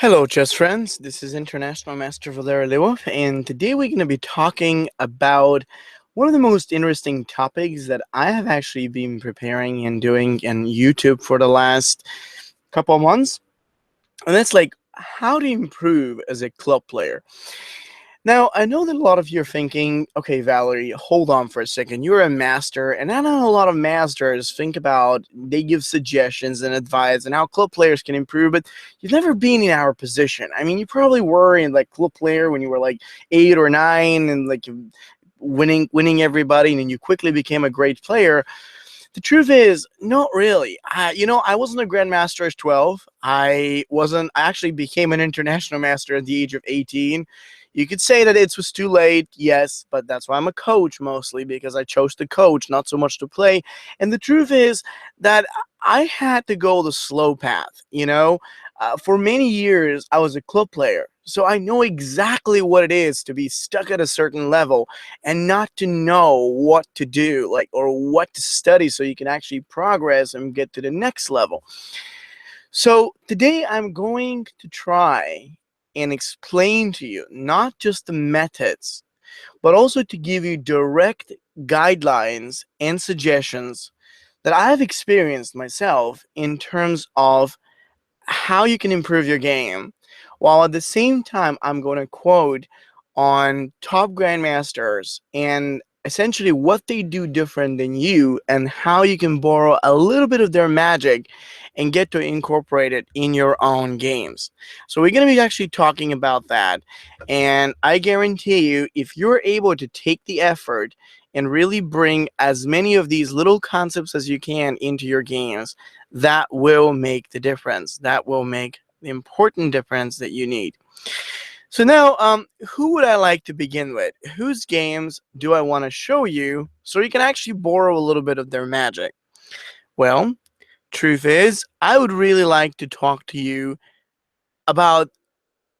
Hello, chess friends. This is International Master Valeri Lilov, and today we're going to be talking about one of the most interesting topics that I have actually been preparing and doing on YouTube for the last couple of months, and that's like how to improve as a club player. Now, I know that a lot of you are thinking, okay, Valerie, hold on for a second. You're a master, and I know a lot of masters think about, they give suggestions and advice and how club players can improve, but you've never been in our position. I mean, you probably were in like club player when you were like 8 or 9 and like winning everybody, and then you quickly became a great player. The truth is, not really. I wasn't a grandmaster at 12. I actually became an international master at the age of 18. You could say that it was too late, yes, but that's why I'm a coach mostly, because I chose to coach, not so much to play. And the truth is that I had to go the slow path. For many years, I was a club player, so I know exactly what it is to be stuck at a certain level and not to know what to do, like, or what to study so you can actually progress and get to the next level. So today I'm going to try and explain to you not just the methods, but also to give you direct guidelines and suggestions that I've experienced myself in terms of how you can improve your game, while at the same time I'm going to quote on top grandmasters and essentially what they do different than you and how you can borrow a little bit of their magic and get to incorporate it in your own games. So we're going to be actually talking about that, and I guarantee you, if you're able to take the effort and really bring as many of these little concepts as you can into your games, that will make the difference. That will make the important difference that you need. So now, who would I like to begin with? Whose games do I want to show you so you can actually borrow a little bit of their magic? Well, truth is, I would really like to talk to you about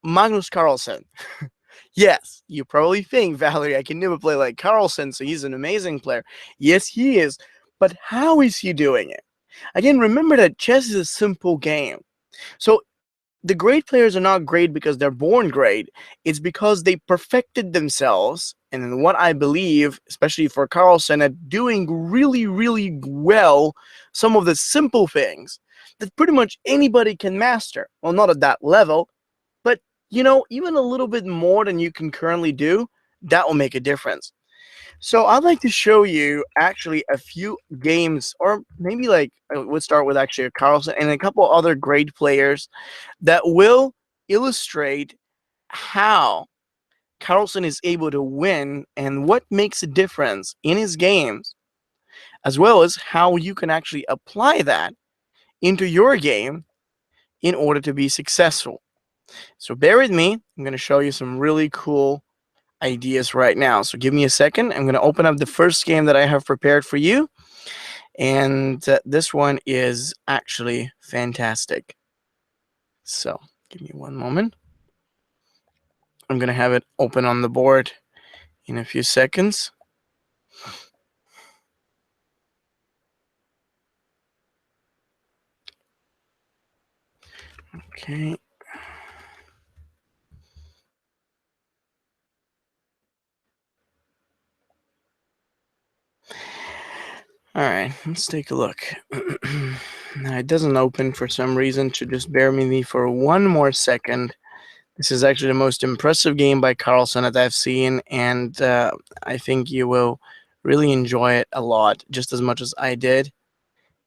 Magnus Carlsen. Yes, you probably think, Valerie, I can never play like Carlsen, so he's an amazing player. Yes, he is. But how is he doing it? Again, remember that chess is a simple game. So the great players are not great because they're born great. It's because they perfected themselves, and in what I believe, especially for Carlsen, at doing really, really well some of the simple things that pretty much anybody can master. Well, not at that level, but even a little bit more than you can currently do, that will make a difference. So I'd like to show you actually a few games, or maybe like we'll start with actually a Carlsen and a couple other great players that will illustrate how Carlsen is able to win and what makes a difference in his games, as well as how you can actually apply that into your game in order to be successful. So bear with me. I'm going to show you some really cool ideas right now. So give me a second. I'm going to open up the first game that I have prepared for you. And this one is actually fantastic. So give me one moment. I'm going to have it open on the board in a few seconds. Okay. All right, let's take a look. Now, it doesn't open for some reason, so just bear with me for one more second. This is actually the most impressive game by Carlsen that I've seen, and I think you will really enjoy it a lot, just as much as I did.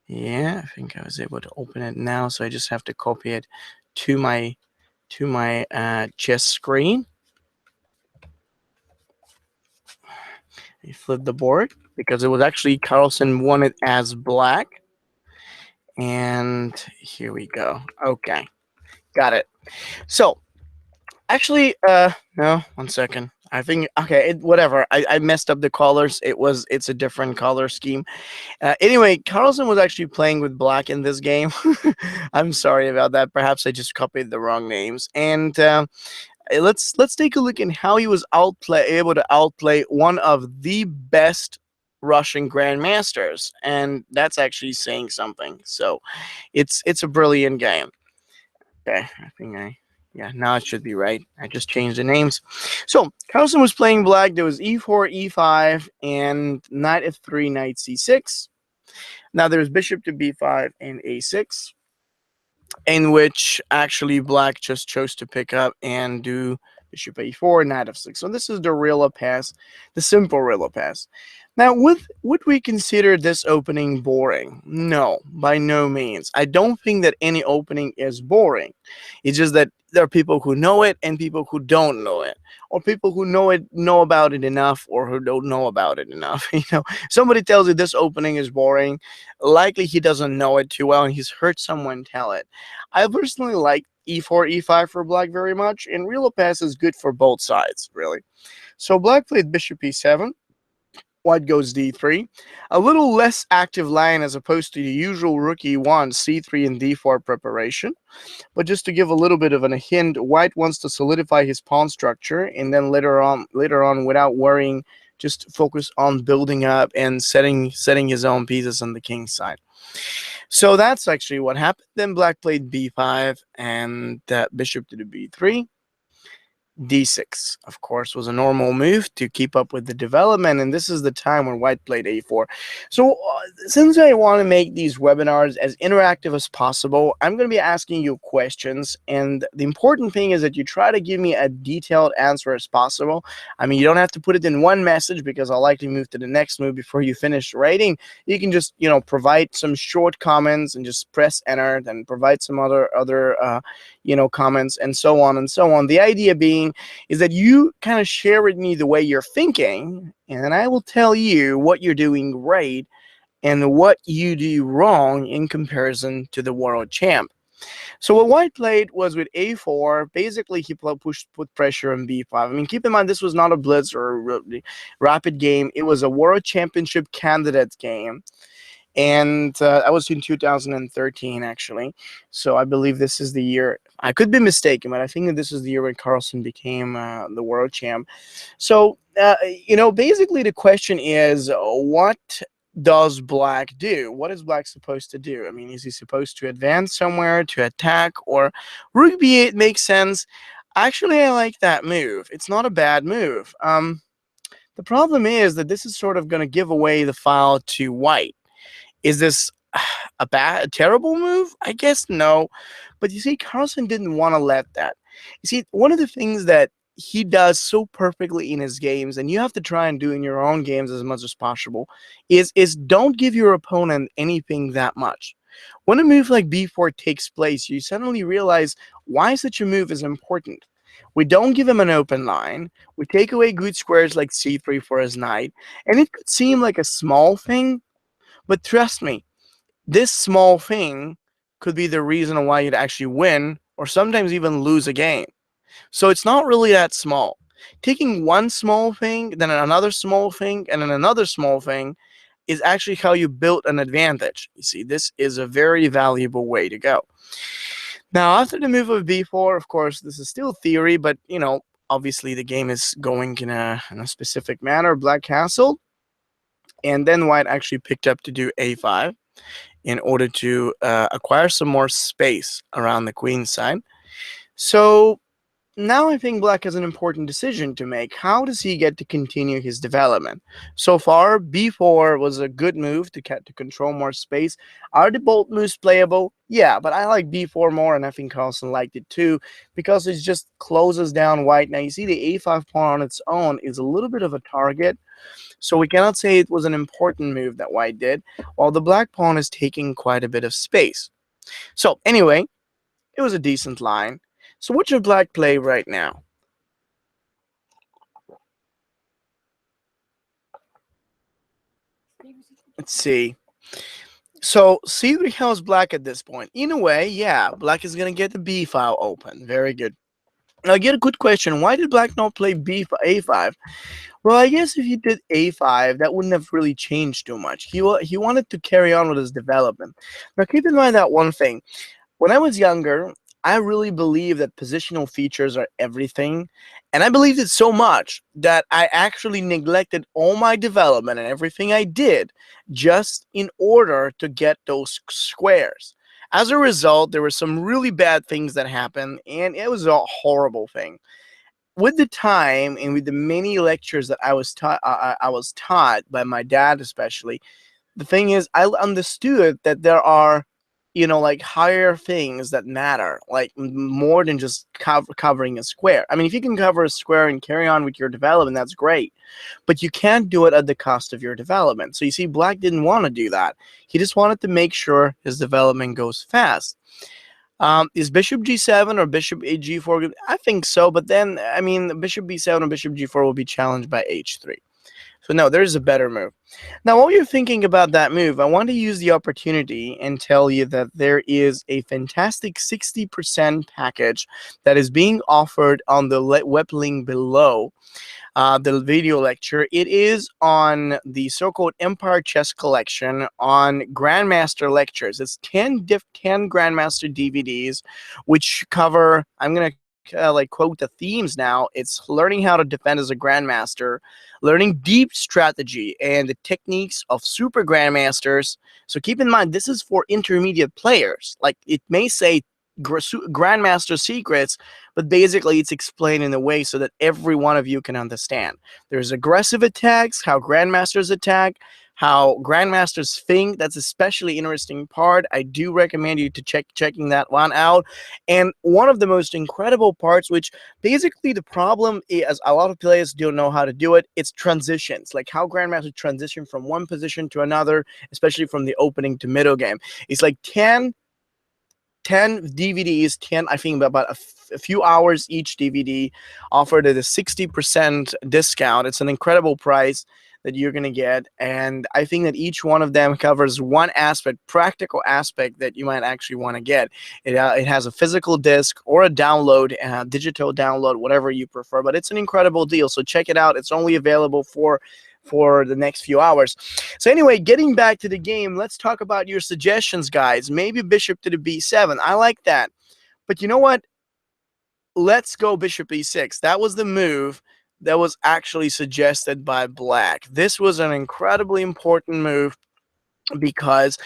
Yeah, I think I was able to open it now, so I just have to copy it to my chess screen. I flip the board because it was actually Carlsen won it as black. And here we go. Okay, got it. So actually, no, 1 second. I think, okay, whatever. I messed up the colors. It's a different color scheme. Anyway, Carlsen was actually playing with black in this game. I'm sorry about that. Perhaps I just copied the wrong names. And let's take a look at how he was able to outplay one of the best Russian grandmasters, and that's actually saying something. So it's a brilliant game. Okay, I think I Yeah, now it should be right. I just changed the names. So Carlsen was playing black. There was e4, e5, and knight f3, knight c6. Now there's bishop to b5 and a6, in which actually black just chose to pick up and do bishop a4, knight f6. So this is the Rilla pass, the simple Rilla pass. Now, would we consider this opening boring? No, by no means. I don't think that any opening is boring. It's just that there are people who know it and people who don't know it, or people who know about it enough, or who don't know about it enough. Somebody tells you this opening is boring, likely he doesn't know it too well and he's heard someone tell it. I personally like e4, e5 for black very much, and Rilla pass is good for both sides, really. So black played bishop e7. White goes d3. A little less active line as opposed to the usual rook e1, c3, and d4 preparation. But just to give a little bit of a hint, white wants to solidify his pawn structure, and then later on, without worrying, just focus on building up and setting his own pieces on the king's side. So that's actually what happened. Then black played b5 and bishop to the b3. d6, of course, was a normal move to keep up with the development, and this is the time when white played a4. So since I want to make these webinars as interactive as possible, I'm going to be asking you questions, and the important thing is that you try to give me a detailed answer as possible. I mean, you don't have to put it in one message, because I'll likely move to the next move before you finish writing. You can just, provide some short comments and just press enter, then provide some other comments, and so on and so on. The idea being is that you kind of share with me the way you're thinking, and I will tell you what you're doing right and what you do wrong in comparison to the world champ. So what white played was with a4. Basically, he put pressure on b5. I mean, keep in mind, this was not a blitz or a rapid game. It was a world championship candidate game. And I was in 2013, actually. So I believe this is the year. I could be mistaken, but I think that this is the year when Carlsen became the world champ. So, basically the question is, what does black do? What is black supposed to do? I mean, is he supposed to advance somewhere, to attack, or rook b8 makes sense? Actually, I like that move. It's not a bad move. The problem is that this is sort of going to give away the file to white. Is this a terrible move? I guess no. But you see, Carlsen didn't want to let that. You see, one of the things that he does so perfectly in his games, and you have to try and do in your own games as much as possible, is don't give your opponent anything that much. When a move like b4 takes place, you suddenly realize why such a move is important. We don't give him an open line. We take away good squares like c3 for his knight. And it could seem like a small thing, but trust me, this small thing could be the reason why you'd actually win, or sometimes even lose a game. So it's not really that small. Taking one small thing, then another small thing, and then another small thing is actually how you build an advantage. You see, this is a very valuable way to go. Now, after the move of b4, of course, this is still theory, but, obviously the game is going in a specific manner. Black castled, and then white actually picked up to do a5 in order to acquire some more space around the queen's side. So now I think black has an important decision to make. How does he get to continue his development? So far, b4 was a good move to control more space. Are the both moves playable? Yeah, but I like b4 more, and I think Carlsen liked it too, because it just closes down white. Now, you see the a5 pawn on its own is a little bit of a target, so we cannot say it was an important move that white did, while the black pawn is taking quite a bit of space. So anyway, it was a decent line. So what should black play right now? Let's see. So c3 helps black at this point. In a way, yeah, black is going to get the b file open. Very good. Now, I get a good question. Why did black not play a5? Well, I guess if he did a5, that wouldn't have really changed too much. He wanted to carry on with his development. Now, keep in mind that one thing. When I was younger, I really believed that positional features are everything. And I believed it so much that I actually neglected all my development and everything I did just in order to get those squares. As a result, there were some really bad things that happened, and it was a horrible thing. With the time and with the many lectures that I was taught by my dad, especially, the thing is, I understood that there are, like higher things that matter, like more than just covering a square. I mean, if you can cover a square and carry on with your development, that's great, but you can't do it at the cost of your development. So you see, Black didn't want to do that. He just wanted to make sure his development goes fast. Is bishop g7 or bishop g4 good? I think so, but then, I mean, bishop b7 or bishop g4 will be challenged by h3. So no, there's a better move. Now, while you're thinking about that move, I want to use the opportunity and tell you that there is a fantastic 60% package that is being offered on the web link below the video lecture. It is on the so-called Empire Chess Collection on Grandmaster lectures. It's 10 Grandmaster DVDs, which cover, I'm going to like quote the themes now. It's learning how to defend as a grandmaster, learning deep strategy and the techniques of super grandmasters. So keep in mind, this is for intermediate players. Like, it may say grandmaster secrets, but basically it's explained in a way so that every one of you can understand. There's aggressive attacks, how grandmasters attack, how grandmasters think. That's especially interesting part. I do recommend you to checking that one out. And one of the most incredible parts, which basically the problem is a lot of players don't know how to do it, it's transitions, like how grandmasters transition from one position to another, especially from the opening to middle game. It's like 10 DVDs, 10, I think about a few hours each DVD, offered at a 60% discount. It's an incredible price that you're going to get, and I think that each one of them covers one aspect, practical aspect, that you might actually want to get. It has a physical disc or a download, digital download, whatever you prefer, but it's an incredible deal, so check it out. It's only available for the next few hours. So anyway, getting back to the game, let's talk about your suggestions, guys. Maybe bishop to the b7. I like that. But you know what? Let's go bishop e6. That was the move that was actually suggested by Black. This was an incredibly important move because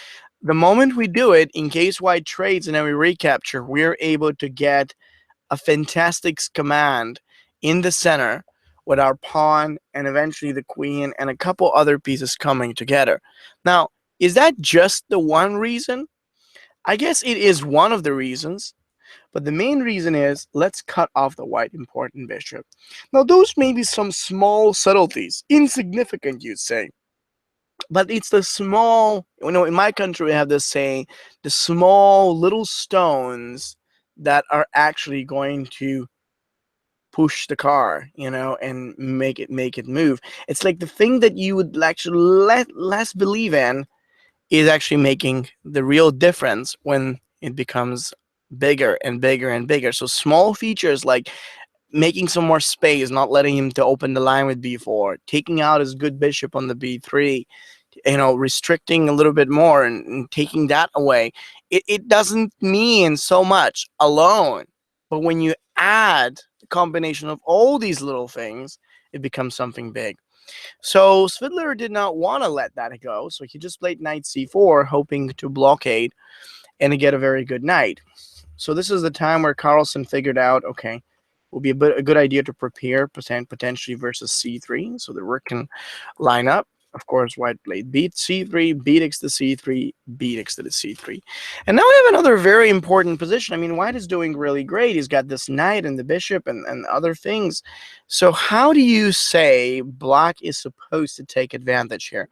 the moment we do it, in case white trades and then we recapture, we're able to get a fantastic command in the center with our pawn and eventually the queen and a couple other pieces coming together. Now, is that just the one reason? I guess it is one of the reasons, but the main reason is, let's cut off the white important bishop. Now, those may be some small subtleties, insignificant, you'd say, but it's the small, in my country we have this saying, the small little stones that are actually going to push the car, and make it move. It's like the thing that you would actually less believe in is actually making the real difference when it becomes bigger and bigger and bigger. So small features like making some more space, not letting him to open the line with b4, taking out his good bishop on the b3, restricting a little bit more and taking that away. It doesn't mean so much alone, but when you add the combination of all these little things, it becomes something big. So Svidler did not want to let that go, so he just played knight c4, hoping to blockade and to get a very good knight. So this is the time where Carlsen figured out, okay, it will be a good idea to prepare potentially versus c3, so the rook can line up. Of course, white played beat c3, beat x to c3, beat x to the c3. And now we have another very important position. I mean, white is doing really great. He's got this knight and the bishop and other things. So how do you say Black is supposed to take advantage here?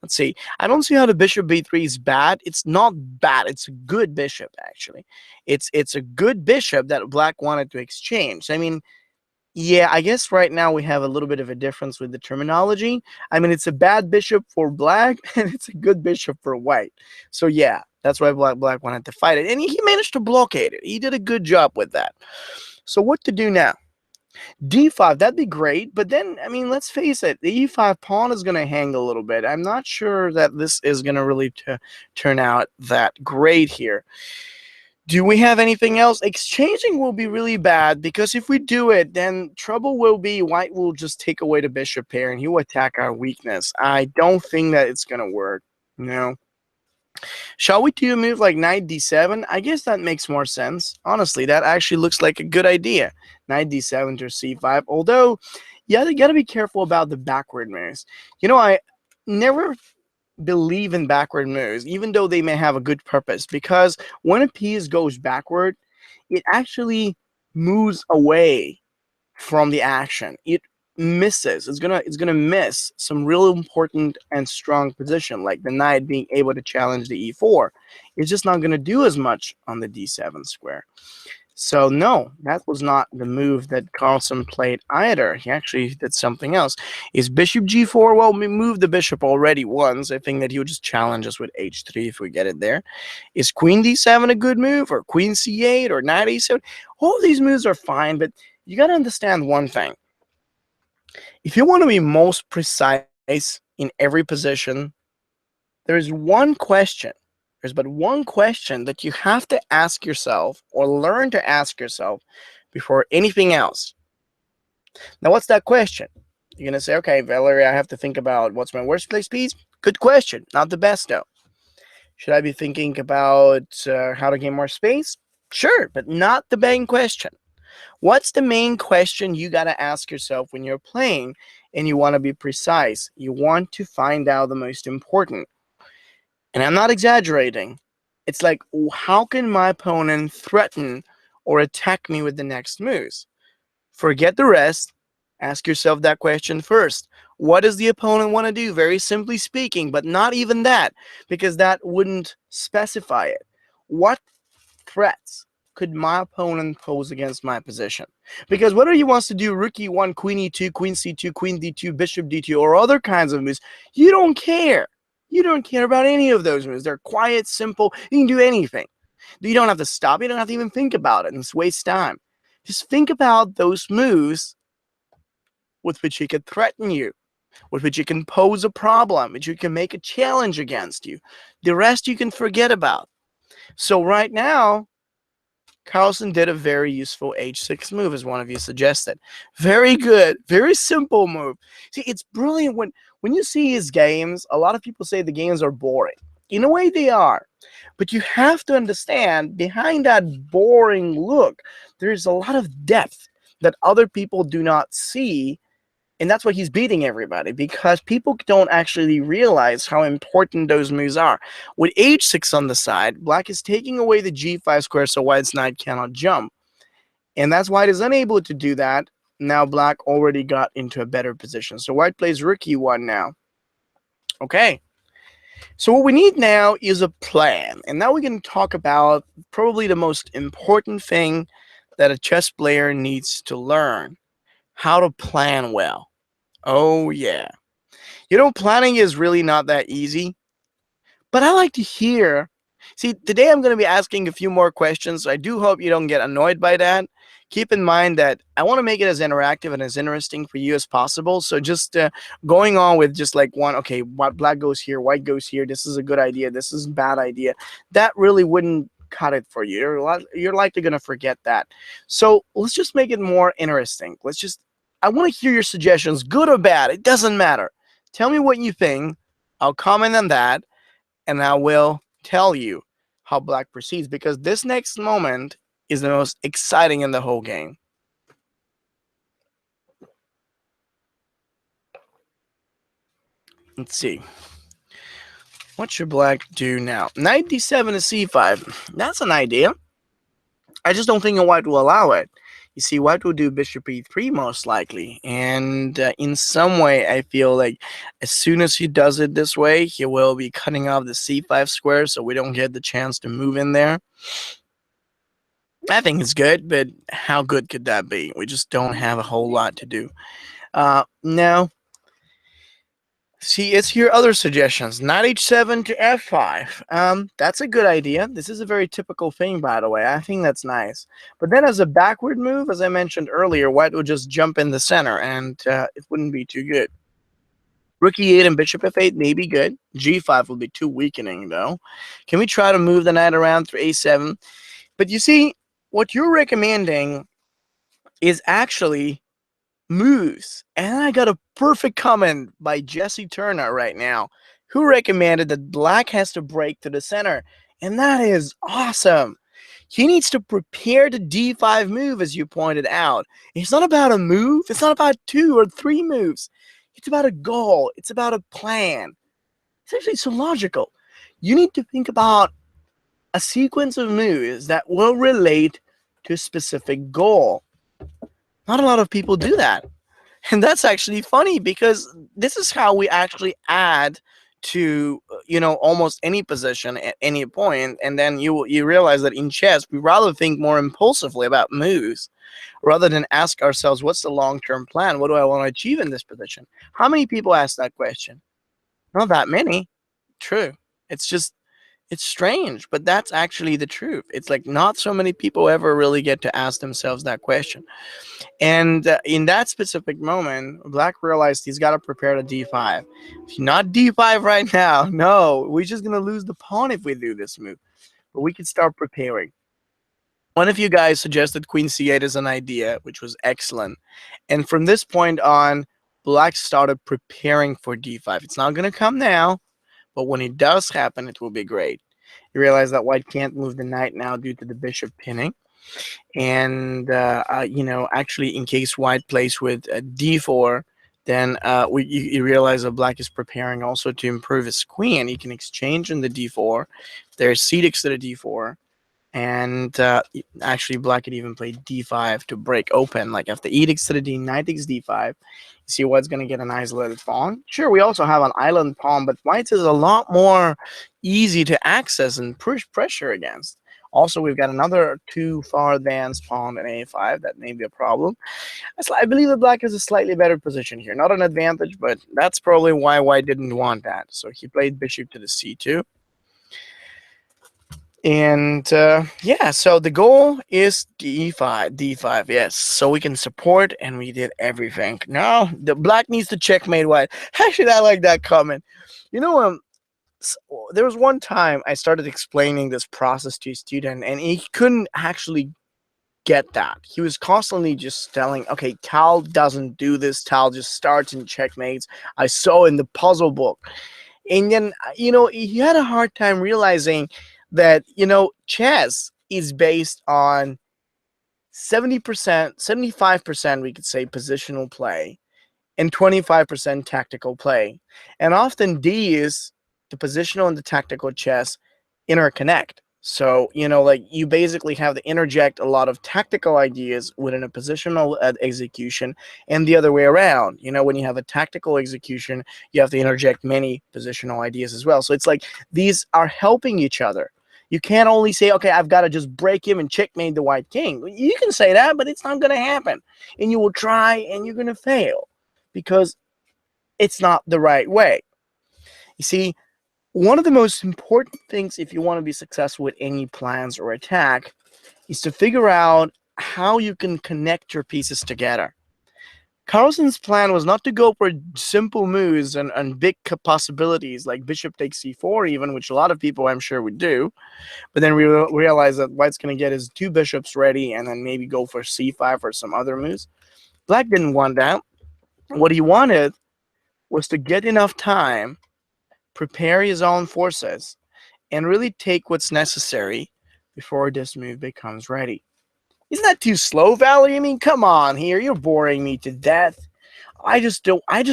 Let's see. I don't see how the bishop b3 is bad. It's not bad. It's a good bishop, actually. It's a good bishop that Black wanted to exchange. I mean, yeah, I guess right now we have a little bit of a difference with the terminology. I mean, it's a bad bishop for Black, and it's a good bishop for white. So yeah, that's why Black wanted to fight it. And he managed to blockade it. He did a good job with that. So what to do now? d5, that'd be great. But then, I mean, let's face it, the e5 pawn is going to hang a little bit. I'm not sure that this is going to really turn out that great here. Do we have anything else? Exchanging will be really bad, because if we do it, then trouble will be white will just take away the bishop pair and he will attack our weakness. I don't think that it's going to work, Shall we do a move like knight d7? I guess that makes more sense. Honestly, that actually looks like a good idea. Knight d7 to c5. Although, yeah, you gotta be careful about the backward moves. You know, I never believe in backward moves, even though they may have a good purpose, because when a piece goes backward, it actually moves away from the action. It misses. It's gonna miss some real important and strong position, like the knight being able to challenge the e4. It's just not gonna do as much on the d7 square. So no, that was not the move that Carlsen played either. He actually did something else. Is bishop g4? Well, we moved the bishop already once. I think that he would just challenge us with h3 if we get it there. Is queen d7 a good move, or queen c8, or knight e7? All of these moves are fine, but you got to understand one thing. If you want to be most precise in every position, there is one question. There's but one question that you have to ask yourself, or learn to ask yourself, before anything else. Now, what's that question? You're going to say, okay, Valerie, I have to think about what's my worst place piece. Good question. Not the best, though. Should I be thinking about how to gain more space? Sure, but not the main question. What's the main question you got to ask yourself when you're playing and you want to be precise? You want to find out the most important. And I'm not exaggerating. It's like, how can my opponent threaten or attack me with the next moves? Forget the rest. Ask yourself that question first. What does the opponent want to do? Very simply speaking, but not even that, because that wouldn't specify it. What threats could my opponent pose against my position? Because whether he wants to do rook e1, queen e2, queen c2, queen d2, bishop d2, or other kinds of moves, you don't care. You don't care about any of those moves. They're quiet, simple. You can do anything. You don't have to stop. You don't have to even think about it and just waste time. Just think about those moves with which he could threaten you, with which he can pose a problem, which you can make a challenge against you. The rest you can forget about. So right now, Carlsen did a very useful h6 move, as one of you suggested. Very good, very simple move. See, it's brilliant when you see his games. A lot of people say the games are boring. In a way, they are. But you have to understand, behind that boring look, there's a lot of depth that other people do not see. And that's why he's beating everybody, because people don't actually realize how important those moves are. With h6 on the side, black is taking away the g5 square, so white's knight cannot jump. And that's why it is unable to do that. Now black already got into a better position. So white plays rook e1 now. Okay. So what we need now is a plan. And now we're going to talk about probably the most important thing that a chess player needs to learn: how to plan well. Oh, yeah. You know, planning is really not that easy, but I like to hear. See, today I'm going to be asking a few more questions, so I do hope you don't get annoyed by that. Keep in mind that I want to make it as interactive and as interesting for you as possible. So just going on with just like one, okay, black goes here, white goes here, this is a good idea, this is a bad idea, that really wouldn't cut it for you. You're likely going to forget that. So let's just make it more interesting. I want to hear your suggestions, good or bad. It doesn't matter. Tell me what you think. I'll comment on that, and I will tell you how black proceeds, because this next moment is the most exciting in the whole game. Let's see. What should black do now? Knight d7 to c5. That's an idea. I just don't think white will allow it. You see, white will do bishop e3 most likely. And in some way, I feel like as soon as he does it this way, he will be cutting off the c5 square, so we don't get the chance to move in there. I think it's good, but how good could that be? We just don't have a whole lot to do. Now, see, it's here other suggestions. Knight h7 to f5. That's a good idea. This is a very typical thing, by the way. I think that's nice. But then as a backward move, as I mentioned earlier, white would just jump in the center, and it wouldn't be too good. Rook e8 and bishop f8 may be good. g5 will be too weakening, though. Can we try to move the knight around through a7? But you see, what you're recommending is actually moves. And I got a perfect comment by Jesse Turner right now, who recommended that black has to break to the center. And that is awesome. He needs to prepare the d5 move, as you pointed out. It's not about a move. It's not about 2 or 3 moves. It's about a goal. It's about a plan. It's actually so logical. You need to think about a sequence of moves that will relate to a specific goal. Not a lot of people do that. And that's actually funny because this is how we actually add to almost any position at any point. And then you realize that in chess we rather think more impulsively about moves rather than ask ourselves, what's the long-term plan? What do I want to achieve in this position? How many people ask that question? Not that many. True. It's strange, but that's actually the truth. It's like not so many people ever really get to ask themselves that question. And in that specific moment, black realized he's got to prepare to d5. If not d5 right now, no, we're just going to lose the pawn if we do this move. But we can start preparing. One of you guys suggested queen c8 as an idea, which was excellent. And from this point on, black started preparing for d5. It's not going to come now, but when it does happen, it will be great. You realize that white can't move the knight now due to the bishop pinning. And, actually, in case white plays with d4, then you realize that black is preparing also to improve his queen. He can exchange in the d4. There's c6 to the d4. And actually, black could even play d5 to break open. Like after e takes to the d, knight takes d5. You see white's going to get an isolated pawn. Sure, we also have an island pawn, but white's is a lot more easy to access and push pressure against. Also, we've got another too far advanced pawn in a5. That may be a problem. I believe that black has a slightly better position here. Not an advantage, but that's probably why white didn't want that. So he played bishop to the c2. And yeah, so the goal is d5, yes. So we can support, and we did everything. Now the black needs to checkmate white. Actually, I like that comment. There was one time I started explaining this process to a student, and he couldn't actually get that. He was constantly just telling, okay, Tal doesn't do this. Tal just starts and checkmates. I saw in the puzzle book. And then, he had a hard time realizing that, chess is based on 70%, 75%, we could say, positional play and 25% tactical play. And often these, the positional and the tactical chess, interconnect. So, you basically have to interject a lot of tactical ideas within a positional execution, and the other way around. When you have a tactical execution, you have to interject many positional ideas as well. So it's like these are helping each other. You can't only say, okay, I've got to just break him and checkmate the white king. You can say that, but it's not going to happen. And you will try, and you're going to fail because it's not the right way. You see, one of the most important things if you want to be successful with any plans or attack is to figure out how you can connect your pieces together. Carlsen's plan was not to go for simple moves and big possibilities like bishop takes c4 even, which a lot of people I'm sure would do. But then we realize that white's going to get his 2 bishops ready and then maybe go for c5 or some other moves. Black didn't want that. What he wanted was to get enough time, prepare his own forces, and really take what's necessary before this move becomes ready. Isn't that too slow, Valeri? I mean, come on here. You're boring me to death. I just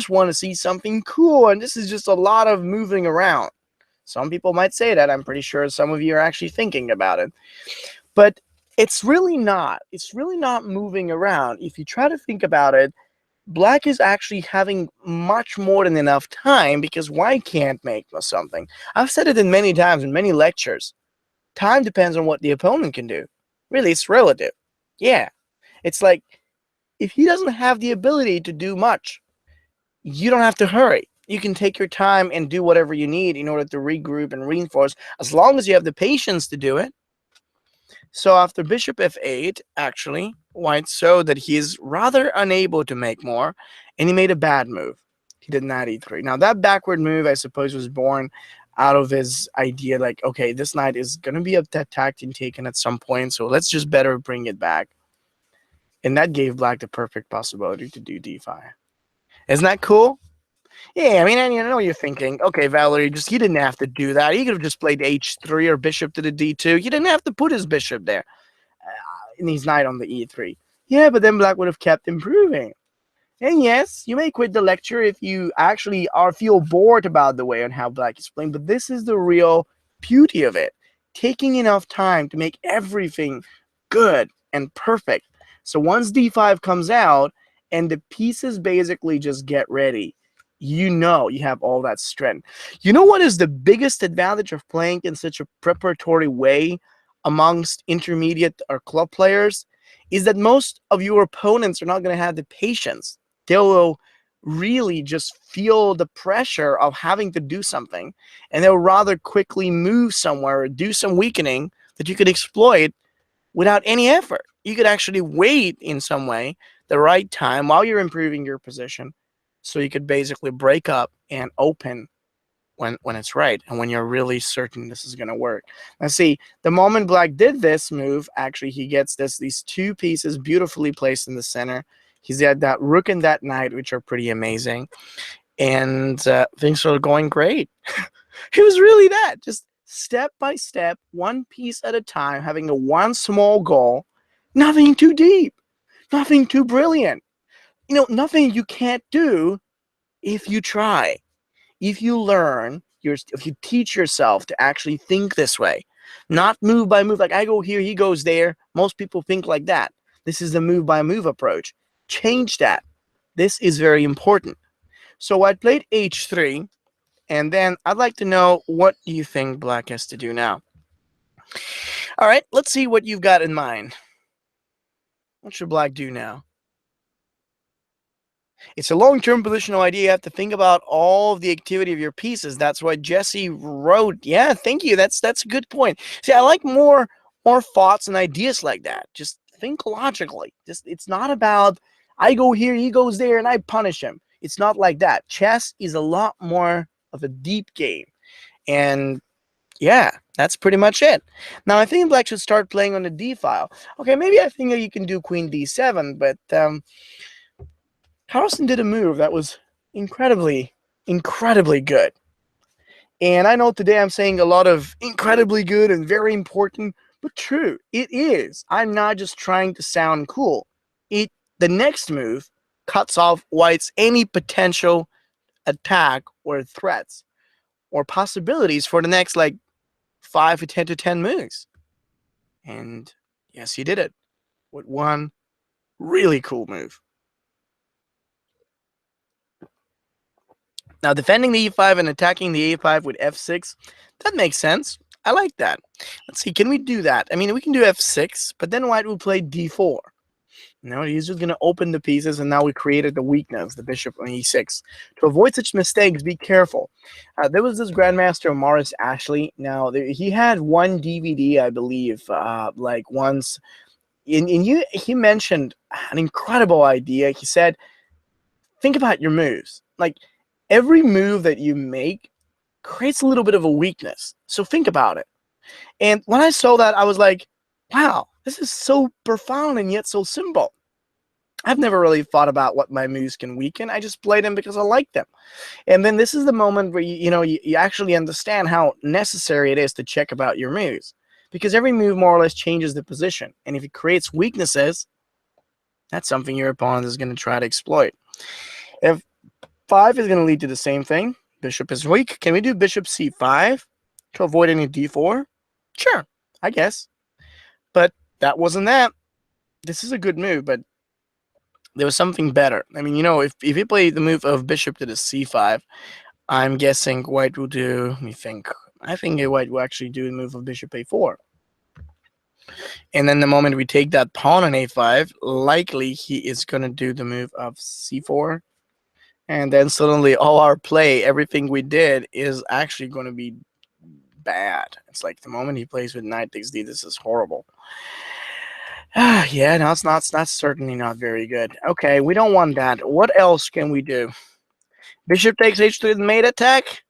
want to see something cool, and this is just a lot of moving around. Some people might say that. I'm pretty sure some of you are actually thinking about it. But it's really not. It's really not moving around. If you try to think about it, black is actually having much more than enough time because white can't make something. I've said it in many times in many lectures. Time depends on what the opponent can do. Really, it's relative. Yeah. It's like if he doesn't have the ability to do much, you don't have to hurry. You can take your time and do whatever you need in order to regroup and reinforce, as long as you have the patience to do it. So after bishop f8, actually, white showed that he is rather unable to make more, and he made a bad move. He did knight e3. Now, that backward move, I suppose, was born out of his idea like, okay, this knight is going to be attacked and taken at some point, so let's just better bring it back. And that gave black the perfect possibility to do d5. Isn't that cool? Yeah, I mean, and you know, you're thinking, okay, Valerie, just he didn't have to do that. He could have just played h3 or bishop to the d2. He didn't have to put his bishop there, and he's knight on the e3. Yeah, but then Black would have kept improving. And yes, you may quit the lecture if you actually feel bored about the way and how Black is playing, but this is the real beauty of it. Taking enough time to make everything good and perfect. So once d5 comes out and the pieces basically just get ready, you know you have all that strength. You know what is the biggest advantage of playing in such a preparatory way amongst intermediate or club players? Is that most of your opponents are not going to have the patience. They will really just feel the pressure of having to do something, and they'll rather quickly move somewhere or do some weakening that you could exploit without any effort. You could actually wait in some way the right time while you're improving your position, so you could basically break up and open when it's right and when you're really certain this is going to work. Now see, the moment Black did this move, actually he gets these two pieces beautifully placed in the center. He's got that rook and that knight, which are pretty amazing, and things are going great. It was really that, just step by step, one piece at a time, having a one small goal, nothing too deep, nothing too brilliant, you know, nothing you can't do if you try. If you learn, if you teach yourself to actually think this way, not move by move, like I go here, he goes there. Most people think like that. This is the move by move approach. Change that. This is very important. So I played h3, and then I'd like to know, what do you think Black has to do now? All right, let's see what you've got in mind. What should Black do now? It's a long-term positional idea. You have to think about all of the activity of your pieces. That's why Jesse wrote. Yeah, thank you. That's a good point. See, I like more thoughts and ideas like that. Just think logically. Just, it's not about I go here, he goes there, and I punish him. It's not like that. Chess is a lot more of a deep game. And yeah, that's pretty much it. Now I think Black should start playing on the d file. Okay, maybe I think that you can do queen d7, but Carlsen did a move that was incredibly good. And I know today I'm saying a lot of incredibly good and very important, but true, it is. I'm not just trying to sound cool. The next move cuts off White's any potential attack or threats or possibilities for the next like 5 to 10 moves. And yes, he did it with one really cool move. Now, defending the e5 and attacking the a5 with f6, that makes sense. I like that. Let's see, can we do that? I mean, we can do f6, but then White will play d4. No, he's just going to open the pieces, and now we created the weakness, the bishop on e6. To avoid such mistakes, be careful. There was this Grandmaster Morris Ashley. Now, he had one DVD, I believe, like once. He mentioned an incredible idea. He said, think about your moves. Like, every move that you make creates a little bit of a weakness. So think about it. And when I saw that, I was like, wow, this is so profound and yet so simple. I've never really thought about what my moves can weaken. I just play them because I like them. And then this is the moment where you actually understand how necessary it is to check about your moves. Because every move more or less changes the position. And if it creates weaknesses, that's something your opponent is going to try to exploit. If 5 is going to lead to the same thing, bishop is weak. Can we do bishop c5 to avoid any d4? Sure, I guess. But that wasn't that. This is a good move, but there was something better. I mean, if you play the move of bishop to the c5, I'm guessing White will do, let me think. I think White will actually do the move of bishop a4. And then the moment we take that pawn on a5, likely he is going to do the move of c4. And then suddenly all our play, everything we did, is actually going to be bad. It's like the moment he plays with knight takes d, this is horrible. Yeah, no, it's not certainly not very good. Okay, we don't want that. What else can we do? Bishop takes h3 with mate attack?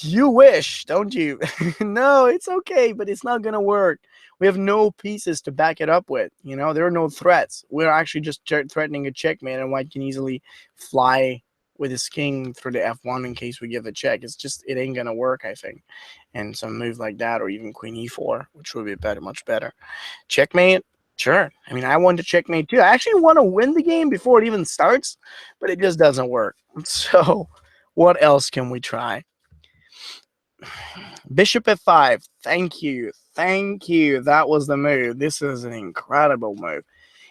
You wish, don't you? No, it's okay, but it's not going to work. We have no pieces to back it up with. There are no threats. We're actually just threatening a checkmate, and White can easily fly with his king through the f1 in case we give a check. It's just, it ain't gonna work, I think. And some move like that, or even queen e4, which would be better, much better. Checkmate, sure. I mean, I want to checkmate too. I actually want to win the game before it even starts, but it just doesn't work. So what else can we try? Bishop f5. Thank you. Thank you. That was the move. This is an incredible move.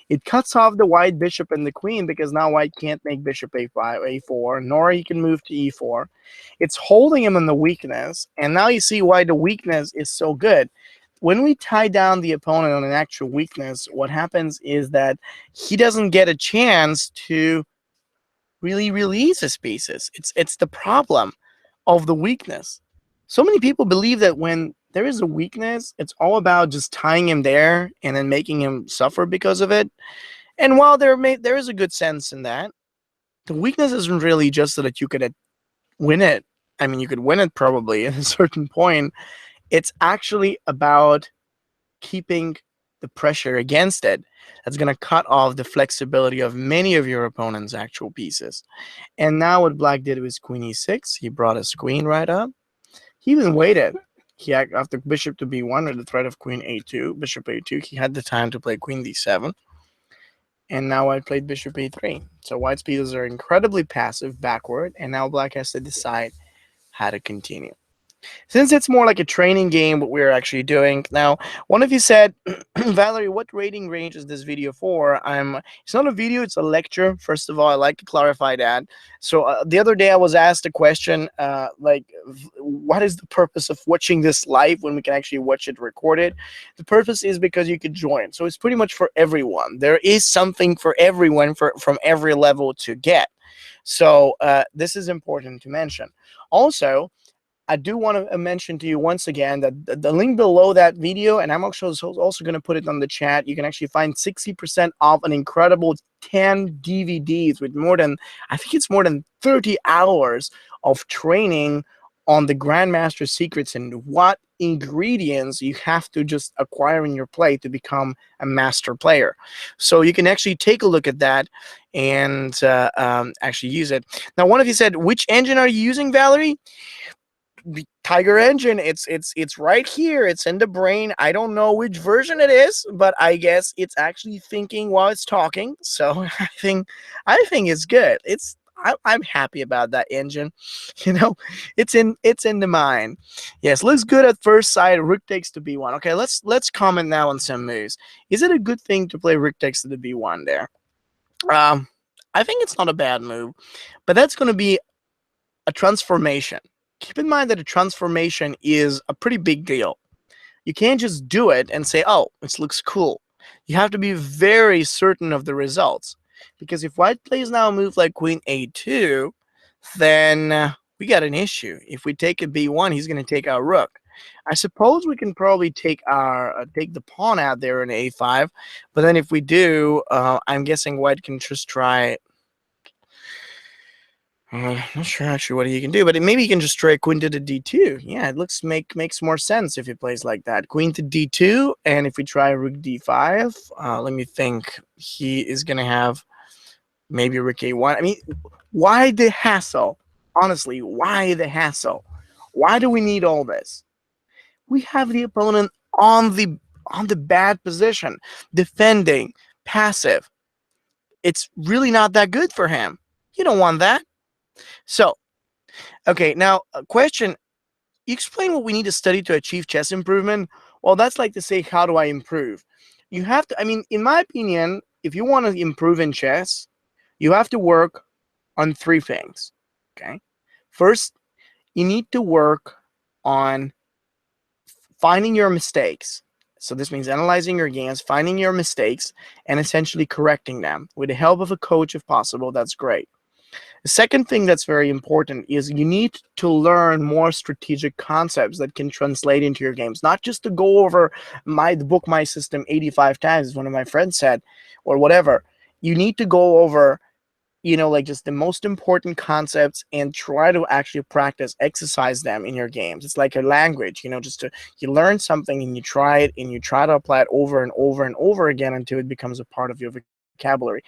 It cuts off the white bishop and the queen because now white can't make bishop a5, a4, nor he can move to e4. It's holding him in the weakness, and now you see why the weakness is so good. When we tie down the opponent on an actual weakness, what happens is that he doesn't get a chance to really release his pieces. It's the problem of the weakness. So many people believe that when there is a weakness, it's all about just tying him there and then making him suffer because of it. And while there is a good sense in that, the weakness isn't really just so that you could win it. I mean, you could win it probably at a certain point. It's actually about keeping the pressure against it. That's going to cut off the flexibility of many of your opponent's actual pieces. And now what black did was queen e6. He brought his queen right up. He even waited. He after bishop to b1 or the threat of queen a2, bishop a2, he had the time to play queen d7. And now I played bishop a3. So white's pieces are incredibly passive backward, and now black has to decide how to continue. Since it's more like a training game, what we're actually doing now, one of you said, Valerie, what rating range is this video for? It's not a video, it's a lecture. First of all, I like to clarify that. So the other day I was asked a question, like, what is the purpose of watching this live when we can actually watch it recorded? The purpose is because you could join. So it's pretty much for everyone. There is something for everyone from every level to get. So this is important to mention. Also, I do want to mention to you once again that the link below that video, and I'm also going to put it on the chat, you can actually find 60% off an incredible 10 DVDs with more than, I think it's more than 30 hours of training on the Grandmaster secrets and what ingredients you have to just acquire in your play to become a master player. So you can actually take a look at that and actually use it. Now, one of you said, which engine are you using, Valerie? The Tiger engine, it's right here. It's in the brain. I don't know which version it is, but I guess it's actually thinking while it's talking. So I think it's good. I'm happy about that engine. You know, it's in the mind. Yes, looks good at first sight. Rook takes to b1. Okay, let's comment now on some moves. Is it a good thing to play rook takes to the b1 there? I think it's not a bad move, but that's going to be a transformation. Keep in mind that a transformation is a pretty big deal. You can't just do it and say, oh, this looks cool. You have to be very certain of the results. Because if white plays now a move like queen a2, then we got an issue. If we take a b1, he's going to take our rook. I suppose we can probably take the pawn out there in a5. But then if we do, I'm guessing white can just try... I'm not sure actually what he can do, but maybe he can just try queen to the d2. Yeah, it makes more sense if he plays like that. Queen to d2, and if we try rook d5, let me think. He is going to have maybe rook a1. I mean, why the hassle? Honestly, why the hassle? Why do we need all this? We have the opponent on the bad position, defending, passive. It's really not that good for him. You don't want that. So, okay, now a question. You explain what we need to study to achieve chess improvement. Well, that's like to say, how do I improve? You have to, I mean, in my opinion, if you want to improve in chess, you have to work on 3 things, okay? First, you need to work on finding your mistakes. So this means analyzing your games, finding your mistakes, and essentially correcting them. With the help of a coach, if possible, that's great. The second thing that's very important is you need to learn more strategic concepts that can translate into your games. Not just to go over the book, my system 85 times, as one of my friends said, or whatever. You need to go over, you know, like just the most important concepts and try to actually practice, exercise them in your games. It's like a language, you know, you learn something and you try it and you try to apply it over and over and over again until it becomes a part of your vocabulary.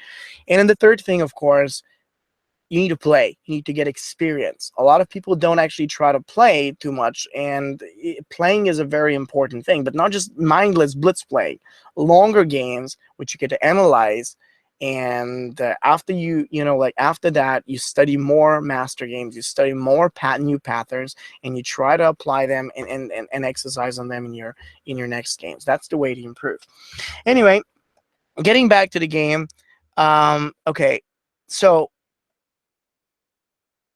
And then the third thing, of course, need to play. You need to get experience. A lot of people don't actually try to play too much, and playing is a very important thing, but not just mindless blitz play. Longer games, which you get to analyze, and after after that, you study more master games, you study more new patterns, and you try to apply them and exercise on them in your next games. That's the way to improve. Anyway, getting back to the game. Okay, so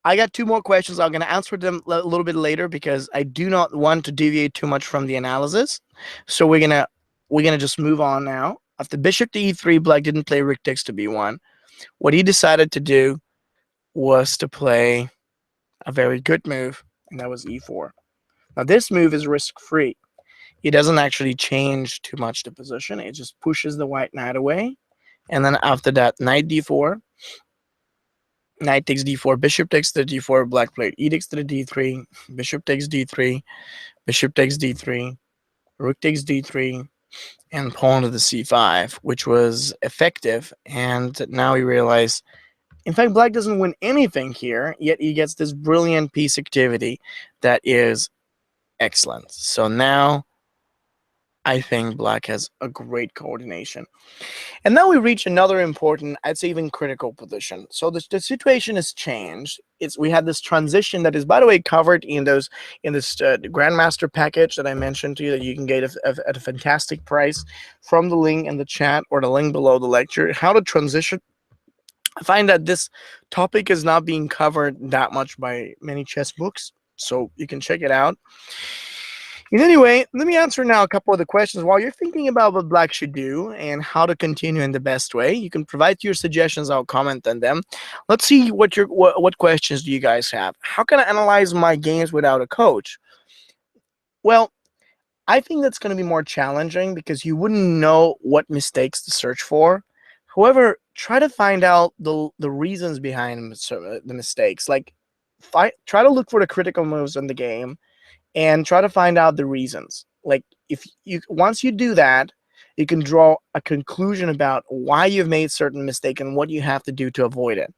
I got 2 more questions. I'm going to answer them a little bit later because I do not want to deviate too much from the analysis. So we're gonna just move on now. After bishop to e3, black didn't play rook takes to b1. What he decided to do was to play a very good move, and that was e4. Now this move is risk-free. It doesn't actually change too much the position. It just pushes the white knight away. And then after that, knight d4. Knight takes d4, bishop takes the d4, black played e takes to the d3, bishop takes d3, bishop takes d3, rook takes d3, and pawn to the c5, which was effective. And now we realize, in fact, black doesn't win anything here, yet he gets this brilliant piece activity that is excellent. So now I think black has a great coordination. And now we reach another important, I'd say even critical position. So the situation has changed. We had this transition that is, by the way, covered in this Grandmaster package that I mentioned to you that you can get at a fantastic price from the link in the chat or the link below the lecture. How to transition. I find that this topic is not being covered that much by many chess books, so you can check it out. And anyway, let me answer now a couple of the questions. While you're thinking about what black should do and how to continue in the best way, you can provide your suggestions. I'll comment on them. Let's see what questions do you guys have. How can I analyze my games without a coach? Well, I think that's going to be more challenging because you wouldn't know what mistakes to search for. However, try to find out the reasons behind the mistakes. Like, try to look for the critical moves in the game and try to find out the reasons. Like, once you do that, you can draw a conclusion about why you've made certain mistake and what you have to do to avoid it.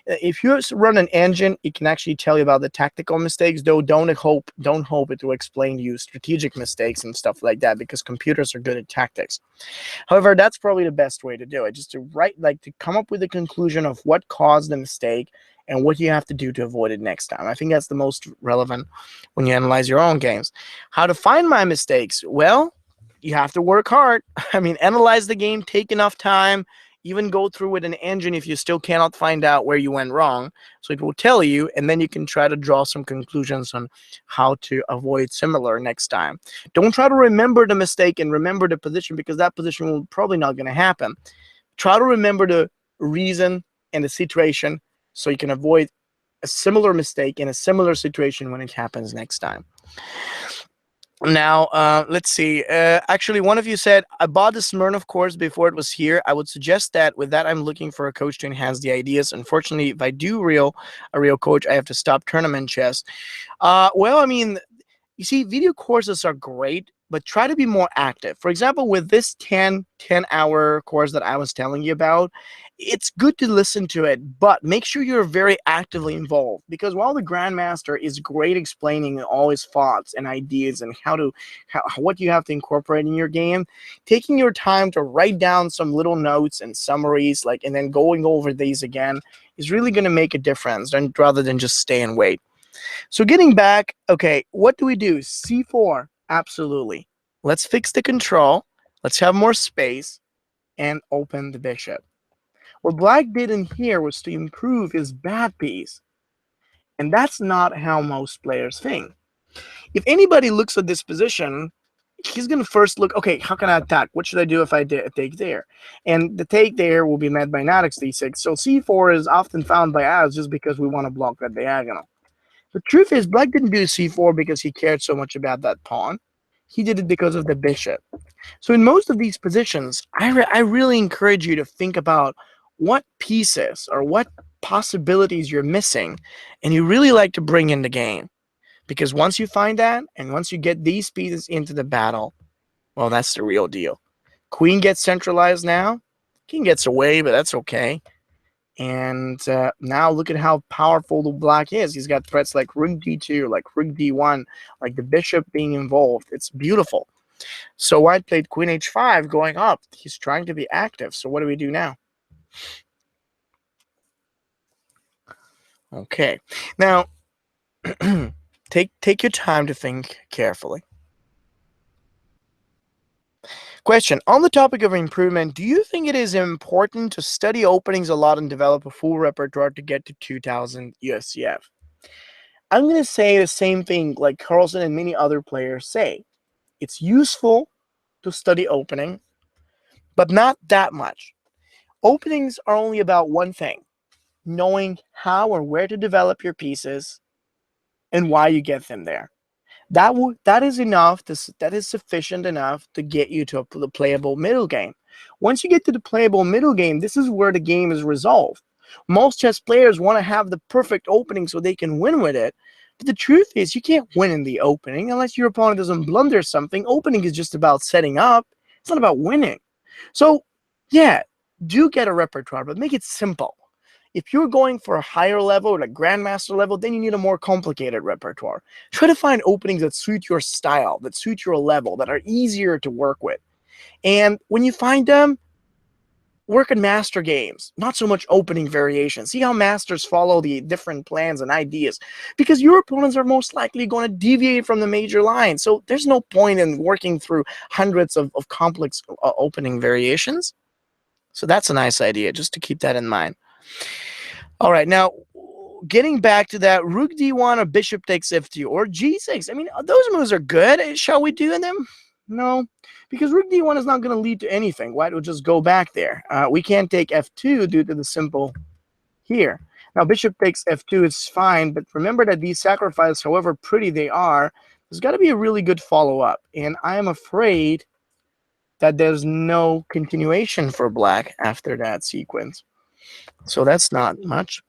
If you run an engine, it can actually tell you about the tactical mistakes, though don't hope it will explain to you strategic mistakes and stuff like that, because computers are good at tactics. However, that's probably the best way to do it, just to come up with a conclusion of what caused the mistake and what you have to do to avoid it next time. I think that's the most relevant when you analyze your own games. How to find my mistakes? Well, you have to work hard. I mean, analyze the game, take enough time, even go through with an engine if you still cannot find out where you went wrong. So it will tell you, and then you can try to draw some conclusions on how to avoid similar next time. Don't try to remember the mistake and remember the position, because that position will probably not going to happen. Try to remember the reason and the situation so you can avoid a similar mistake in a similar situation when it happens next time. Now, let's see. Actually, one of you said, I bought the Smirnov course before it was here. I would suggest that with that, I'm looking for a coach to enhance the ideas. Unfortunately, if I do a real coach, I have to stop tournament chess. Well, I mean, you see, video courses are great, but try to be more active. For example, with this 10-hour course that I was telling you about, it's good to listen to it, but make sure you're very actively involved, because while the Grandmaster is great explaining all his thoughts and ideas and what you have to incorporate in your game, taking your time to write down some little notes and summaries, and then going over these again, is really going to make a difference rather than just stay and wait. So getting back, okay, what do we do? C4, absolutely. Let's fix the control. Let's have more space and open the bishop. What black did in here was to improve his bad piece. And that's not how most players think. If anybody looks at this position, he's going to first look, okay, how can I attack? What should I do if I take there? And the take there will be met by knight d6. So c4 is often found by us just because we want to block that diagonal. The truth is, black didn't do c4 because he cared so much about that pawn. He did it because of the bishop. So in most of these positions, I really encourage you to think about what pieces or what possibilities you're missing and you really like to bring in the game. Because once you find that, and once you get these pieces into the battle, well, that's the real deal. Queen gets centralized now. King gets away, but that's okay. And now look at how powerful the black is. He's got threats like rook d2, like rook d1, like the bishop being involved. It's beautiful. So white played queen h5 going up. He's trying to be active. So what do we do now? Okay. Now, take your time to think carefully. Question, on the topic of improvement, do you think it is important to study openings a lot and develop a full repertoire to get to 2000 USCF? I'm going to say the same thing like Carlsen and many other players say. It's useful to study opening, but not that much. Openings are only about one thing, knowing how or where to develop your pieces and why you get them there. That is enough. That is sufficient enough to get you to the playable middle game. Once you get to the playable middle game, this is where the game is resolved. Most chess players want to have the perfect opening so they can win with it. But the truth is, you can't win in the opening unless your opponent doesn't blunder something. Opening is just about setting up. It's not about winning. So, yeah, do get a repertoire, but make it simple. If you're going for a higher level or a grandmaster level, then you need a more complicated repertoire. Try to find openings that suit your style, that suit your level, that are easier to work with. And when you find them, work in master games, not so much opening variations. See how masters follow the different plans and ideas, because your opponents are most likely going to deviate from the major line. So there's no point in working through hundreds of complex opening variations. So that's a nice idea, just to keep that in mind. All right, now getting back to that, rook d1 or bishop takes f2 or g6. I mean, those moves are good. Shall we do them? No, because rook d1 is not going to lead to anything. White will just go back there. We can't take f2 due to the simple here. Now, bishop takes f2 is fine, but remember that these sacrifices, however pretty they are, there's got to be a really good follow-up. And I am afraid that there's no continuation for black after that sequence. So that's not much.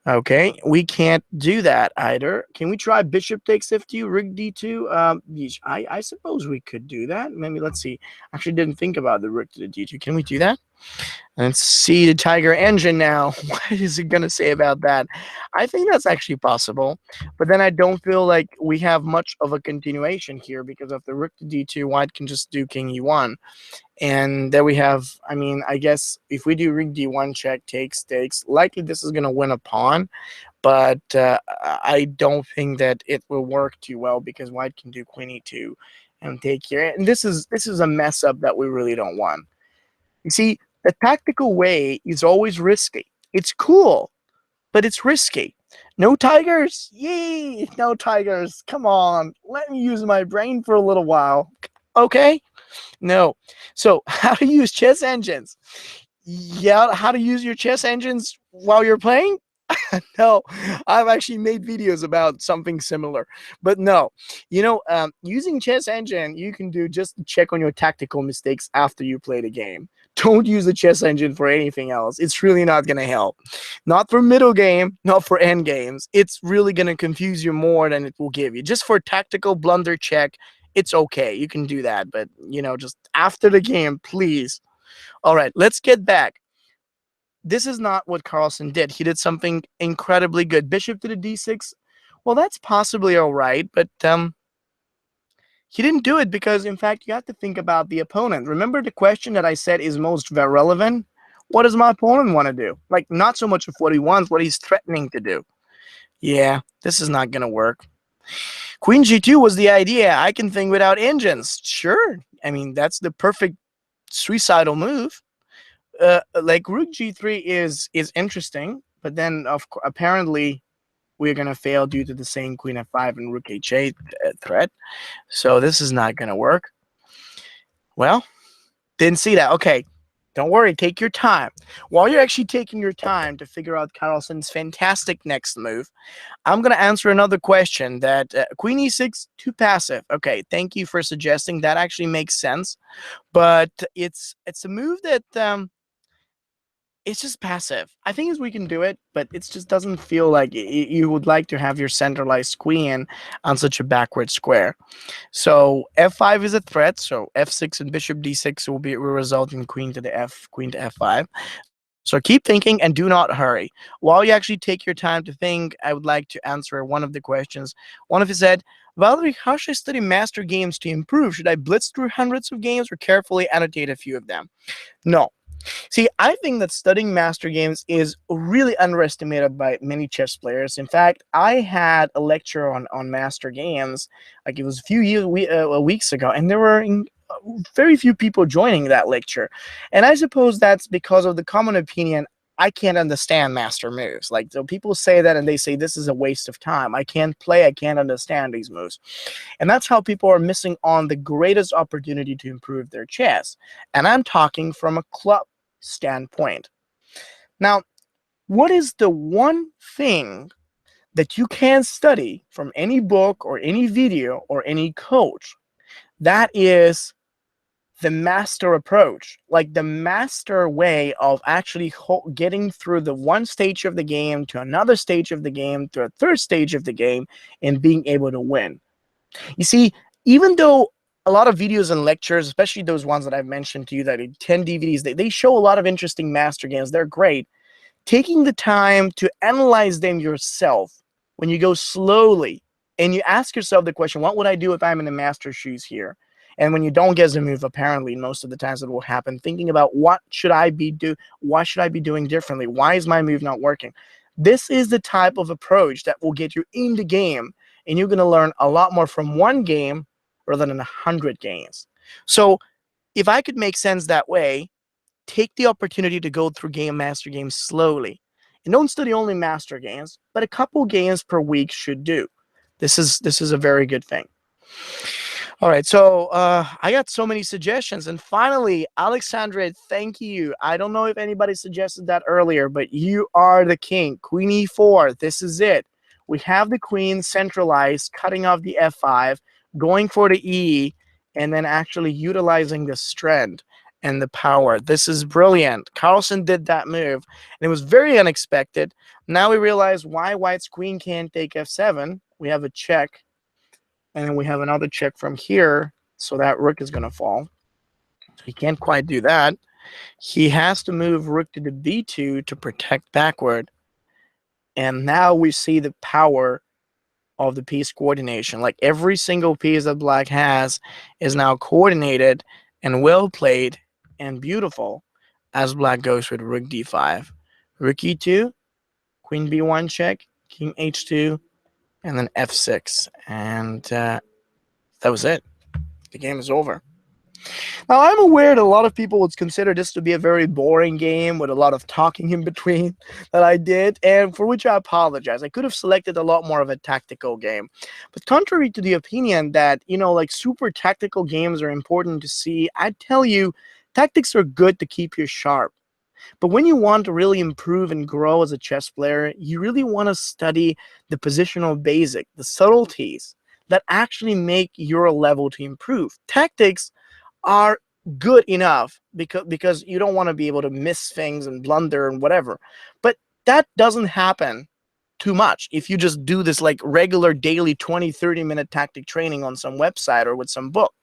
Okay, we can't do that either. Can we try bishop takes f2, rook d2? I suppose we could do that. Maybe, let's see. Actually didn't think about the rook to the d2. Can we do that? Let's see the Tiger engine now. What is it going to say about that? I think that's actually possible. But then I don't feel like we have much of a continuation here because of the rook to d2, white can just do king e1. And there we have, I mean, I guess if we do rook d1 check, takes, likely this is going to win a pawn. But I don't think that it will work too well because white can do queen e2 and take here. And this is a mess up that we really don't want. You see, the tactical way is always risky. It's cool, but it's risky. No tigers? Yay! No tigers. Come on. Let me use my brain for a little while. Okay? No. So, how to use chess engines? Yeah, how to use your chess engines while you're playing? No, I've actually made videos about something similar, but no, using chess engine, you can do just to check on your tactical mistakes after you play the game. Don't use the chess engine for anything else. It's really not going to help. Not for middle game, not for end games. It's really going to confuse you more than it will give you. Just for tactical blunder check, it's okay. You can do that, but just after the game, please. All right, let's get back. This is not what Carlsen did. He did something incredibly good. Bishop to the d6. Well, that's possibly all right, but he didn't do it because, in fact, you have to think about the opponent. Remember the question that I said is most relevant? What does my opponent want to do? Like, not so much of what he wants, what he's threatening to do. Yeah, this is not going to work. Queen g2 was the idea. I can think without engines. Sure. I mean, that's the perfect suicidal move. Like rook g3 is interesting, but then apparently we're gonna fail due to the same queen f5 and rook h8 threat. So this is not gonna work. Well, didn't see that. Okay, don't worry. Take your time. While you're actually taking your time to figure out Carlsen's fantastic next move, I'm gonna answer another question. That queen e6 too passive. Okay, thank you for suggesting that. Actually makes sense, but it's a move that it's just passive. I think as we can do it, but it just doesn't feel like you would like to have your centralized queen on such a backward square. So f5 is a threat. So f6 and bishop d6 will result in queen to f5. So keep thinking and do not hurry. While you actually take your time to think, I would like to answer one of the questions. One of you said, Valerie, how should I study master games to improve? Should I blitz through hundreds of games or carefully annotate a few of them? No. See, I think that studying master games is really underestimated by many chess players. In fact, I had a lecture on master games, like it was a few weeks ago, and there were very few people joining that lecture. And I suppose that's because of the common opinion, I can't understand master moves. Like, so people say that and they say this is a waste of time. I can't play, I can't understand these moves. And that's how people are missing on the greatest opportunity to improve their chess. And I'm talking from a club standpoint. Now, what is the one thing that you can study from any book or any video or any coach? That is the master approach, like the master way of actually getting through the one stage of the game to another stage of the game to a third stage of the game and being able to win. You see, even though a lot of videos and lectures, especially those ones that I've mentioned to you, that are 10 DVDs, they show a lot of interesting master games. They're great. Taking the time to analyze them yourself, when you go slowly and you ask yourself the question, what would I do if I'm in the master shoes here? And when you don't get the move, apparently most of the times it will happen, thinking about what should I be doing differently? Why is my move not working? This is the type of approach that will get you in the game, and you're going to learn a lot more from one game rather than 100 games. So if I could make sense that way, take the opportunity to go through master games slowly. And don't study only master games, but a couple games per week should do. This is a very good thing. All right, so I got so many suggestions. And finally, Alexandre, thank you. I don't know if anybody suggested that earlier, but you are the king. Queen e4, this is it. We have the queen centralized, cutting off the f5, going for the e, and then actually utilizing the strength and the power. This is brilliant. Carlsen did that move, and it was very unexpected. Now we realize why white's queen can't take f7. We have a check. And then we have another check from here, so that rook is going to fall. So he can't quite do that. He has to move rook to the b2 to protect backward. And now we see the power of the piece coordination. Like every single piece that black has is now coordinated and well played and beautiful as black goes with rook d5. Rook e2, queen b1 check, king h2, and then f6. And that was it. The game is over. Now, I'm aware that a lot of people would consider this to be a very boring game with a lot of talking in between that I did, and for which I apologize. I could have selected a lot more of a tactical game. But contrary to the opinion that, like super tactical games are important to see, I tell you, tactics are good to keep you sharp. But when you want to really improve and grow as a chess player, you really want to study the positional basic, the subtleties that actually make your level to improve. Tactics are good enough because you don't want to be able to miss things and blunder and whatever. But that doesn't happen too much if you just do this like regular daily 20-30 minute tactic training on some website or with some book.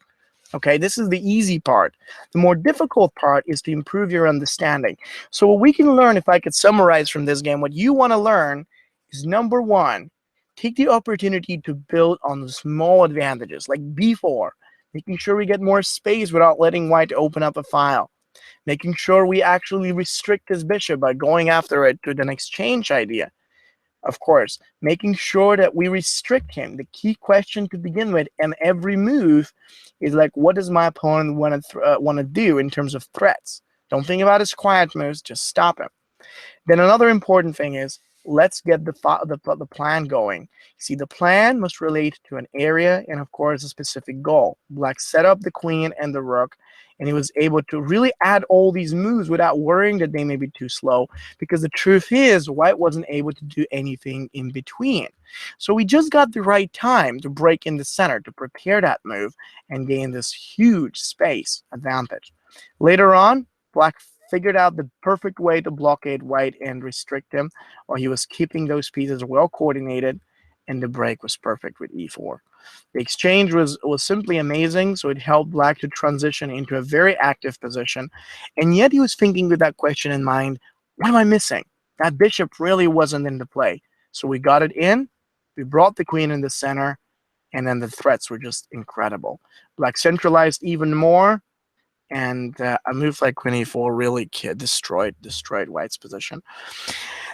Okay, this is the easy part. The more difficult part is to improve your understanding. So what we can learn, if I could summarize from this game, what you want to learn is, number one, take the opportunity to build on the small advantages, like b4, making sure we get more space without letting white open up a file, making sure we actually restrict his bishop by going after it to an exchange idea. Of course, making sure that we restrict him. The key question to begin with, and every move is like, what does my opponent want to do in terms of threats? Don't think about his quiet moves, just stop him. Then another important thing is, let's get the plan going. See, the plan must relate to an area and, of course, a specific goal. Black set up the queen and the rook, and he was able to really add all these moves without worrying that they may be too slow, because the truth is white wasn't able to do anything in between. So we just got the right time to break in the center, to prepare that move and gain this huge space advantage. Later on, black figured out the perfect way to blockade white and restrict him, while he was keeping those pieces well coordinated, and the break was perfect with e4. The exchange was simply amazing, so it helped black to transition into a very active position, and yet he was thinking with that question in mind, What am I missing? That bishop really wasn't in the play. So we got it in, we brought the queen in the center, and then the threats were just incredible. Black centralized even more, and a move like queen e4 really destroyed white's position.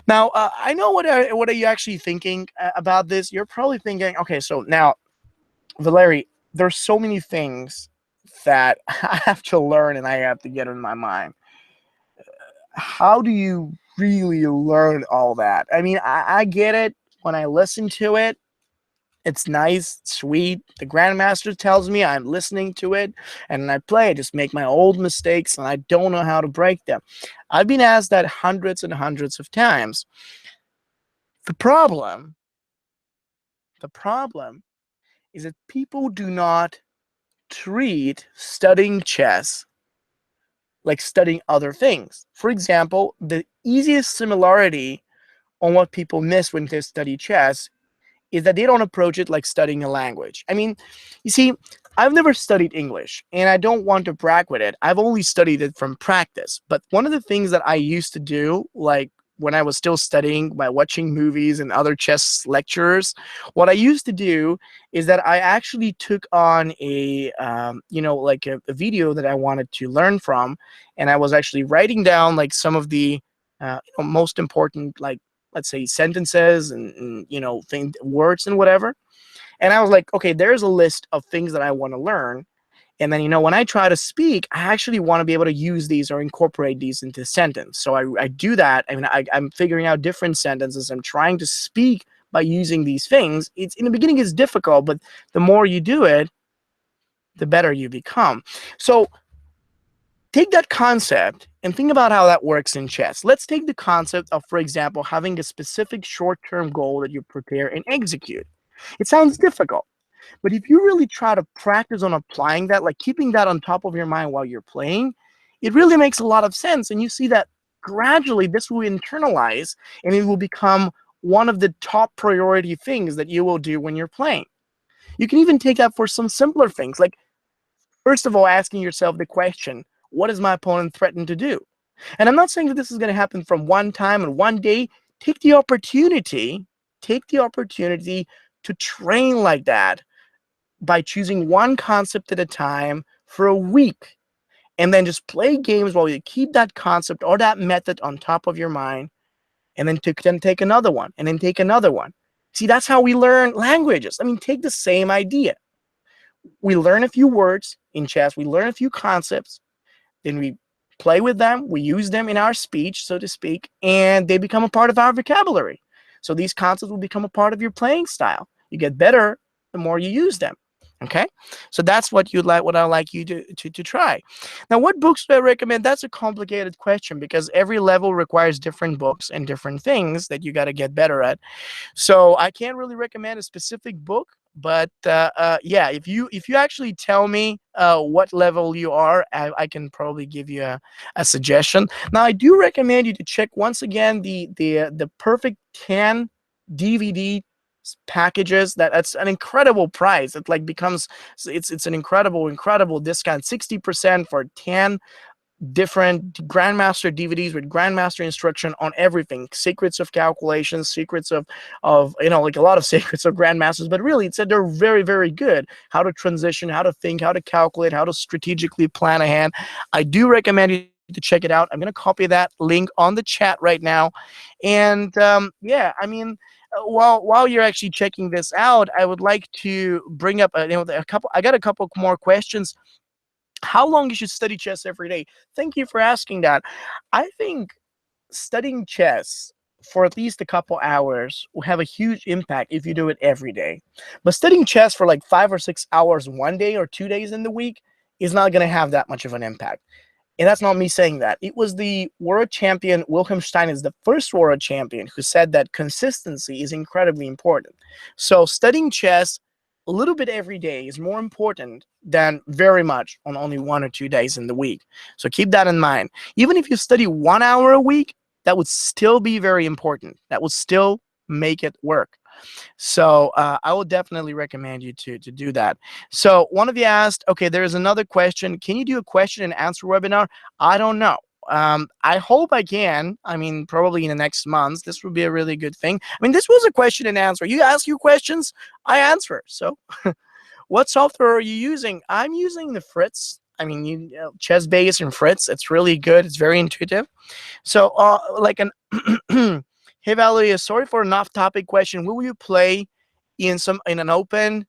Now, I know what are you actually thinking about this? You're probably thinking, okay, so now, Valeri, there's so many things that I have to learn and I have to get in my mind. How do you really learn all that? I mean, I get it when I listen to it. It's nice, sweet. The grandmaster tells me I'm listening to it, and I play. I just make my old mistakes, and I don't know how to break them. I've been asked that hundreds and hundreds of times. The problem is that people do not treat studying chess like studying other things. For example, the easiest similarity on what people miss when they study chess is that they don't approach it like studying a language. I mean, you see, I've never studied English, and I don't want to brag with it. I've only studied it from practice. But one of the things that I used to do, like when I was still studying by watching movies and other chess lectures, what I used to do is that I actually took on like a video that I wanted to learn from, and I was actually writing down like some of the most important, like, let's say, sentences and words and whatever. And I was like, okay, there's a list of things that I want to learn. And then, when I try to speak, I actually want to be able to use these or incorporate these into a sentence. So I do that. I mean, I'm figuring out different sentences. I'm trying to speak by using these things. It's in the beginning, it's difficult, but the more you do it, the better you become. So take that concept and think about how that works in chess. Let's take the concept of, for example, having a specific short-term goal that you prepare and execute. It sounds difficult, but if you really try to practice on applying that, like keeping that on top of your mind while you're playing, it really makes a lot of sense. And you see that gradually this will internalize and it will become one of the top priority things that you will do when you're playing. You can even take that for some simpler things, like, first of all, asking yourself the question, what is my opponent threatened to do? And I'm not saying that this is going to happen from one time and one day. Take the opportunity to train like that by choosing one concept at a time for a week, and then just play games while you keep that concept or that method on top of your mind, and then take another one, and then take another one. See, that's how we learn languages. I mean, take the same idea. We learn a few words in chess, we learn a few concepts, then we play with them, we use them in our speech, so to speak, and they become a part of our vocabulary. So these concepts will become a part of your playing style. You get better the more you use them. Okay, so that's what I'd like you to try. Now, what books do I recommend? That's a complicated question because every level requires different books and different things that you got to get better at. So I can't really recommend a specific book, but yeah, if you actually tell me what level you are, I can probably give you a suggestion. Now, I do recommend you to check once again the Perfect 10 DVD packages. That's an incredible price. It like becomes it's an incredible discount, 60% for 10 different grandmaster DVDs with grandmaster instruction on everything, secrets of calculations, secrets of like a lot of secrets of grandmasters, but really it's that they're very, very good. How to transition, how to think, how to calculate, how to strategically plan ahead. I do recommend you to check it out. I'm going to copy that link on the chat right now. And yeah, I mean, while you're actually checking this out, I would like to bring up I got a couple more questions. How long you should study chess every day? Thank you for asking that. I think studying chess for at least a couple hours will have a huge impact if you do it every day. But studying chess for like 5 or 6 hours one day or 2 days in the week is not going to have that much of an impact. And that's not me saying that. It was the world champion, Wilhelm Stein is the first world champion who said that consistency is incredibly important. So studying chess a little bit every day is more important than very much on only 1 or 2 days in the week. So keep that in mind. Even if you study 1 hour a week, that would still be very important. That would still make it work. So I would definitely recommend you to do that. So one of you asked, okay, there's another question. Can you do a question and answer webinar? I don't know. I hope I can. I mean, probably in the next months. This would be a really good thing. I mean, this was a question and answer. You ask your questions, I answer. So, what software are you using? I'm using the Fritz. I mean, chess base and Fritz. It's really good. It's very intuitive. So, like an hey Valerie, sorry for an off-topic question. Will you play in an open?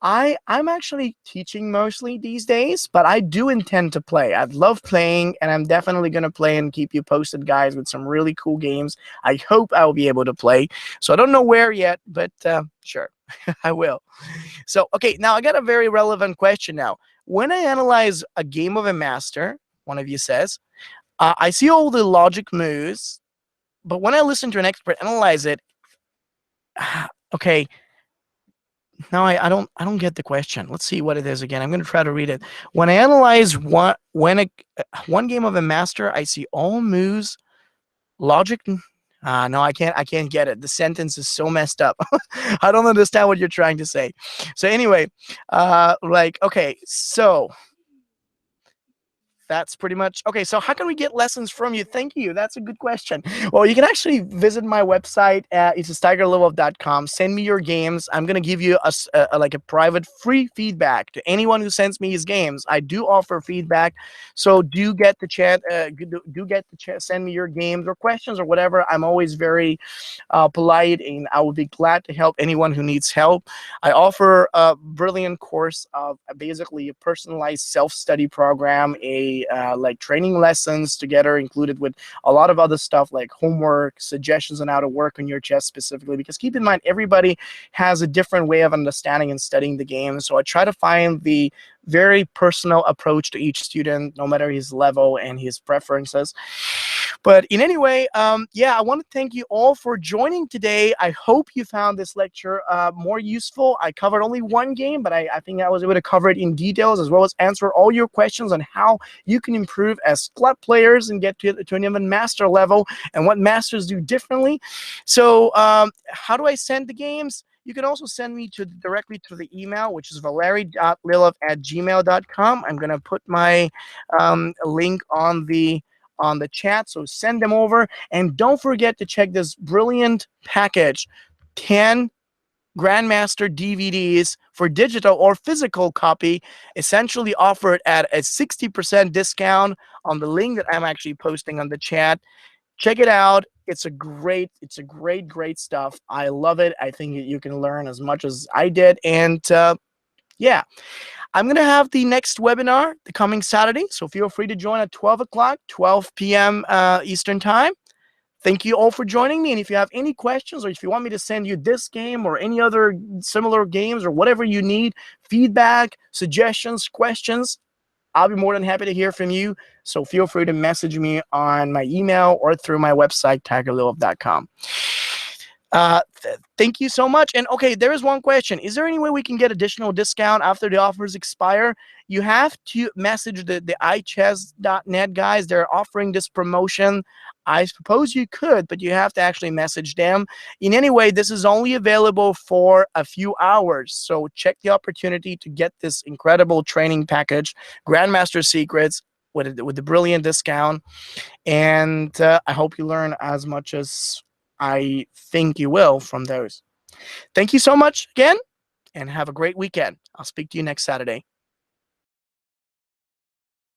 I'm actually teaching mostly these days, but I do intend to play. I love playing, and I'm definitely going to play and keep you posted, guys, with some really cool games. I hope I'll be able to play. So I don't know where yet, but sure, I will. So, okay, now I got a very relevant question now. When I analyze a game of a master, one of you says, I see all the logic moves, but when I listen to an expert analyze it, okay, no, I don't get the question. Let's see what it is again. I'm going to try to read it. When I analyze one game of a master, I see all moves, logic. No, I can't get it. The sentence is so messed up. I don't understand what you're trying to say. So anyway, okay, so that's pretty much okay. So how can we get lessons from you? Thank you. That's a good question. Well, you can actually visit my website. It's tigerlilov.com. Send me your games. I'm gonna give you like a private free feedback to anyone who sends me his games. I do offer feedback, so do get the chat. Do get the chat. Send me your games or questions or whatever. I'm always very polite, and I will be glad to help anyone who needs help. I offer a brilliant course of basically a personalized self-study program, like training lessons together included with a lot of other stuff like homework, suggestions on how to work on your chess specifically. Because keep in mind, everybody has a different way of understanding and studying the game. So I try to find the very personal approach to each student, no matter his level and his preferences. But in any way, yeah, I want to thank you all for joining today. I hope you found this lecture more useful. I covered only one game, but I think I was able to cover it in details, as well as answer all your questions on how you can improve as club players and get to an even master level, and what masters do differently. So how do I send the games? You can also send me directly to the email, which is valeri.lilov@gmail.com. I'm going to put my link on the chat, so send them over. And don't forget to check this brilliant package: 10 Grandmaster DVDs for digital or physical copy, essentially offered at a 60% discount on the link that I'm actually posting on the chat. Check it out. It's great stuff. I love it. I think you can learn as much as I did. And yeah, I'm going to have the next webinar the coming Saturday, so feel free to join at 12 o'clock, 12 p.m. Eastern Time. Thank you all for joining me, and if you have any questions, or if you want me to send you this game or any other similar games or whatever you need, feedback, suggestions, questions, I'll be more than happy to hear from you. So feel free to message me on my email or through my website, tigerlilov.com. Thank you so much. And okay, there is one question. Is there any way we can get additional discount after the offers expire? You have to message the iChess.net guys. They're offering this promotion. I suppose you could, but you have to actually message them. In any way, this is only available for a few hours. So check the opportunity to get this incredible training package, Grandmaster Secrets, with the brilliant discount. And I hope you learn as much as I think you will from those. Thank you so much again, and have a great weekend. I'll speak to you next Saturday.